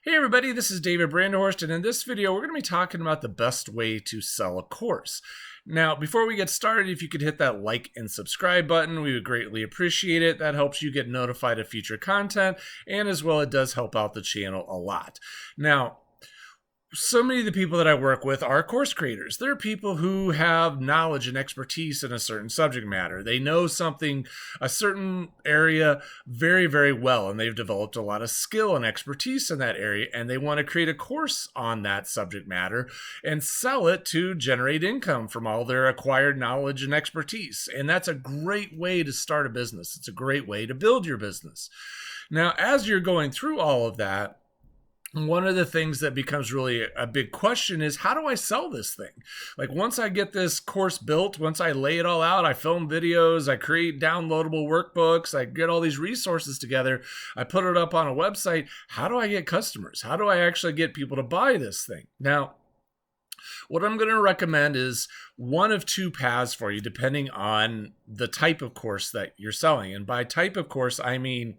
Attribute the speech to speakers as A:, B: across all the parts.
A: Hey everybody, this is David Branderhorst, and in this video we're going to be talking about the best way to sell a course. Now, before we get started, if you could hit that like and subscribe button, we would greatly appreciate it. That helps you get notified of future content, and as well it does help out the channel a lot. Now, so many of the people that I work with are course creators. They're people who have knowledge and expertise in a certain subject matter. They know something, a certain area very, very well, and they've developed a lot of skill and expertise in that area, and they want to create a course on that subject matter and sell it to generate income from all their acquired knowledge and expertise. And that's a great way to start a business. It's a great way to build your business. Now, as you're going through all of that, one of the things that becomes really a big question is, how do I sell this thing? Like, once I get this course built, once I lay it all out, I film videos, I create downloadable workbooks, I get all these resources together, I put it up on a website, how do I get customers? How do I actually get people to buy this thing? Now, what I'm going to recommend is one of two paths for you, depending on the type of course that you're selling. And by type of course, I mean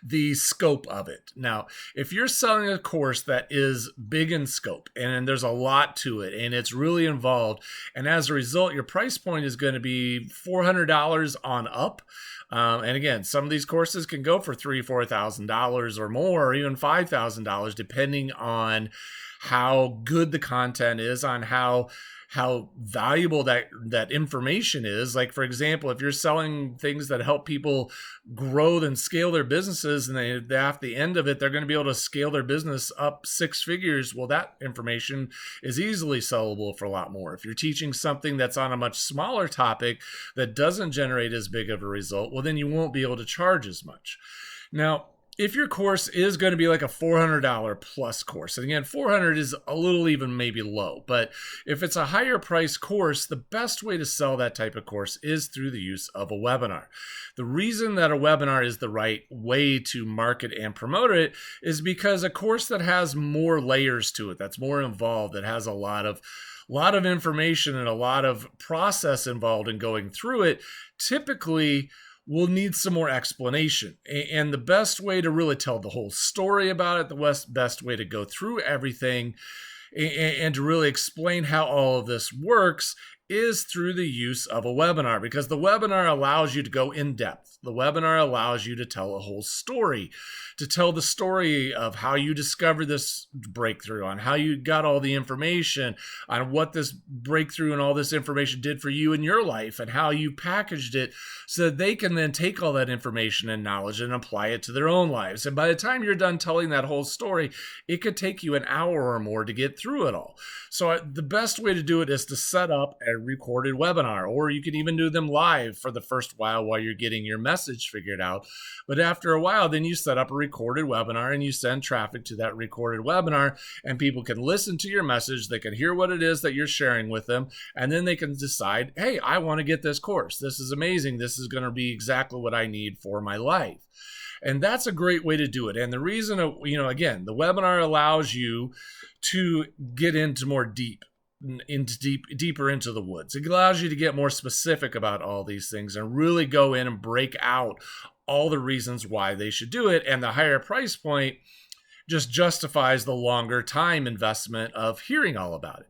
A: the scope of it. Now, if you're selling a course that is big in scope and there's a lot to it and it's really involved, and as a result, your price point is going to be $400 on up. And again, some of these courses can go for $3,000, $4,000 or more, or even $5,000, depending on how good the content is, on how valuable that information is. Like, for example, if you're selling things that help people grow and scale their businesses, and they at the end of it, they're going to be able to scale their business up 6 figures, well, that information is easily sellable for a lot more. If you're teaching something that's on a much smaller topic that doesn't generate as big of a result, well, then you won't be able to charge as much. Now, if your course is going to be like a $400 plus course, and again, 400 is a little even maybe low, but if it's a higher price course, the best way to sell that type of course is through the use of a webinar. The reason that a webinar is the right way to market and promote it is because a course that has more layers to it, that's more involved, that has a lot of information and a lot of process involved in going through it, typically will need some more explanation. And the best way to really tell the whole story about it, the best way to go through everything and to really explain how all of this works, is through the use of a webinar, because the webinar allows you to go in depth. The webinar allows you to tell a whole story, to tell the story of how you discovered this breakthrough, on how you got all the information, on what this breakthrough and all this information did for you in your life, and how you packaged it so that they can then take all that information and knowledge and apply it to their own lives. And by the time you're done telling that whole story, it could take you an hour or more to get through it all. So the best way to do it is to set up a recorded webinar, or you can even do them live for the first while you're getting your message figured out. But after a while, then you set up a recorded webinar and you send traffic to that recorded webinar, and people can listen to your message. They can hear what it is that you're sharing with them, and then they can decide, hey, I want to get this course. This is amazing. This is going to be exactly what I need for my life. And that's a great way to do it. And the reason, again, the webinar allows you to get into deeper into the woods. It allows you to get more specific about all these things and really go in and break out all the reasons why they should do it. And the higher price point just justifies the longer time investment of hearing all about it.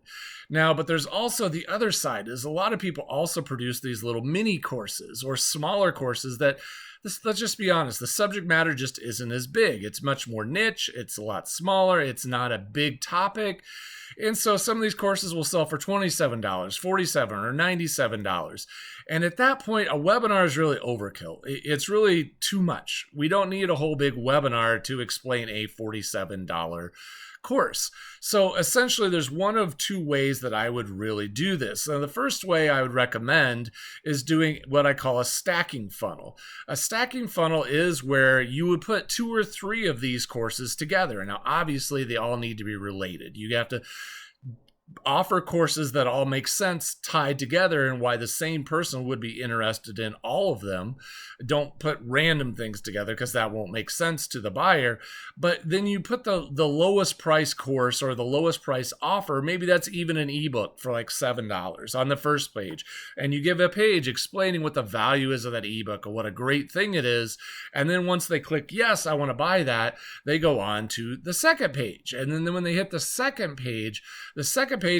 A: Now, but there's also the other side, is a lot of people also produce these little mini courses or smaller courses that, let's just be honest, the subject matter just isn't as big. It's much more niche. It's a lot smaller. It's not a big topic. And so some of these courses will sell for $27, $47, or $97. And at that point, a webinar is really overkill. It's really too much. We don't need a whole big webinar to explain a $47 course. So essentially, there's one of two ways that I would really do this. Now, the first way I would recommend is doing what I call a stacking funnel. A stacking funnel is where you would put 2 or 3 of these courses together. Now, obviously, they all need to be related. You have to offer courses that all make sense tied together and why the same person would be interested in all of them. Don't put random things together because that won't make sense to the buyer. But then you put the lowest price course or the lowest price offer, maybe that's even an ebook for like $7 on the first page. And you give a page explaining what the value is of that ebook or what a great thing it is. And then once they click, yes, I want to buy that, they go on to the second page. And then when they hit the second page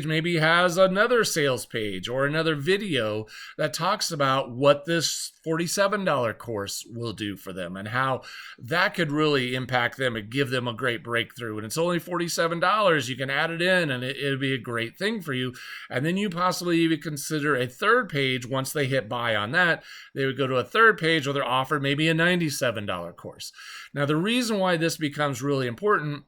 A: maybe has another sales page or another video that talks about what this $47 course will do for them and how that could really impact them and give them a great breakthrough. And it's only $47. You can add it in and it'll be a great thing for you. And then you possibly even consider a third page. Once they hit buy on that, they would go to a third page where they're offered maybe a $97 course. Now, the reason why this becomes really important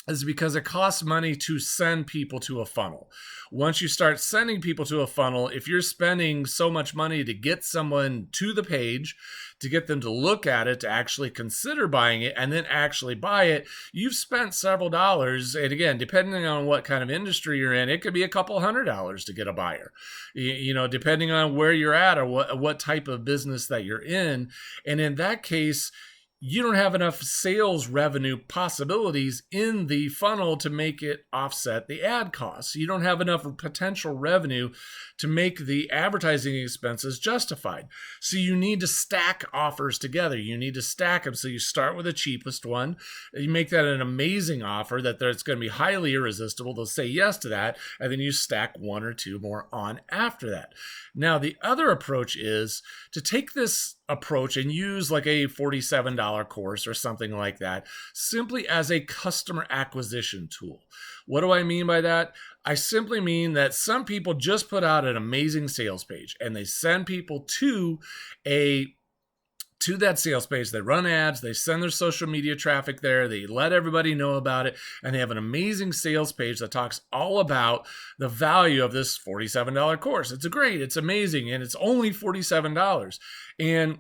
A: is because it costs money to send people to a funnel. Once you start sending people to a funnel, if you're spending so much money to get someone to the page, to get them to look at it, to actually consider buying it, and then actually buy it, you've spent several dollars. And again, depending on what kind of industry you're in, it could be a couple $100 to get a buyer, depending on where you're at or what type of business that you're in. And in that case, you don't have enough sales revenue possibilities in the funnel to make it offset the ad costs. You don't have enough potential revenue to make the advertising expenses justified. So you need to stack offers together. You need to stack them. So you start with the cheapest one. You make that an amazing offer that it's going to be highly irresistible. They'll say yes to that. And then you stack one or two more on after that. Now, the other approach is to take this approach and use like a $47 course or something like that simply as a customer acquisition tool. What do I mean by that? I simply mean that some people just put out an amazing sales page and they send people to that sales page. They run ads, they send their social media traffic there, they let everybody know about it, and they have an amazing sales page that talks all about the value of this $47 course. It's great, it's amazing, and it's only $47. And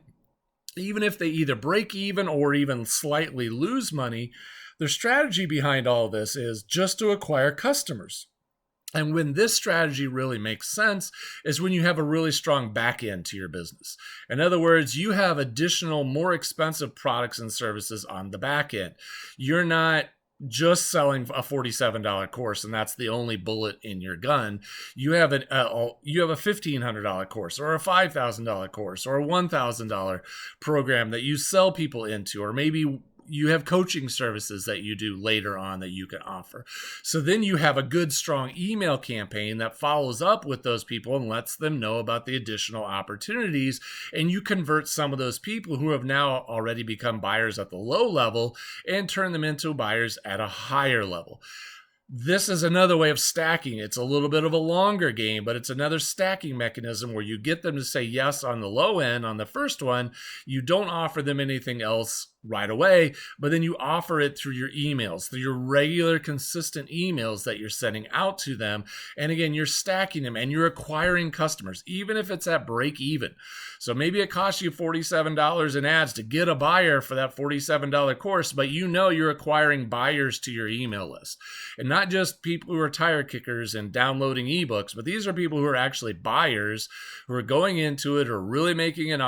A: even if they either break even or even slightly lose money, their strategy behind all this is just to acquire customers. And when this strategy really makes sense is when you have a really strong back end to your business. In other words, you have additional, more expensive products and services on the back end. You're not just selling a $47 course and that's the only bullet in your gun. You have a $1,500 course or a $5,000 course or a $1,000 program that you sell people into, or maybe you have coaching services that you do later on that you can offer. So then you have a good, strong email campaign that follows up with those people and lets them know about the additional opportunities. And you convert some of those people who have now already become buyers at the low level and turn them into buyers at a higher level. This is another way of stacking. It's a little bit of a longer game, but it's another stacking mechanism where you get them to say yes on the low end on the first one. You don't offer them anything else right away, but then you offer it through your emails, through your regular, consistent emails that you're sending out to them. And again, you're stacking them and you're acquiring customers, even if it's at break even. So maybe it costs you $47 in ads to get a buyer for that $47 course, but you're acquiring buyers to your email list. And not just people who are tire kickers and downloading ebooks, but these are people who are actually buyers who are going into it or really making an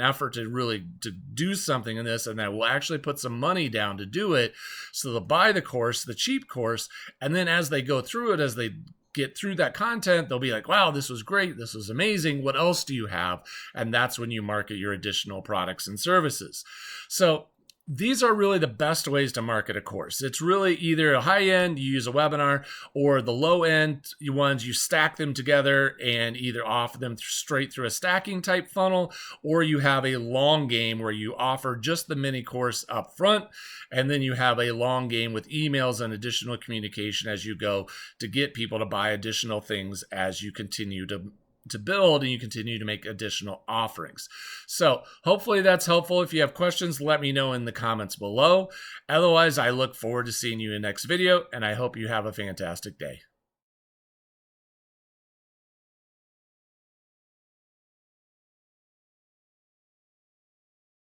A: effort to do something in this, and that will actually put some money down to do it. So they'll buy the course, the cheap course, and then as they go through it, as they get through that content, they'll be like, wow, this was great. This was amazing. What else do you have? And that's when you market your additional products and services. So these are really the best ways to market a course. It's really either a high end, you use a webinar, or the low end ones, you stack them together and either offer them straight through a stacking type funnel, or you have a long game where you offer just the mini course up front, and then you have a long game with emails and additional communication as you go to get people to buy additional things as you continue to build and you continue to make additional offerings. So hopefully that's helpful. If you have questions, let me know in the comments below. Otherwise, I look forward to seeing you in the next video, and I hope you have a fantastic day.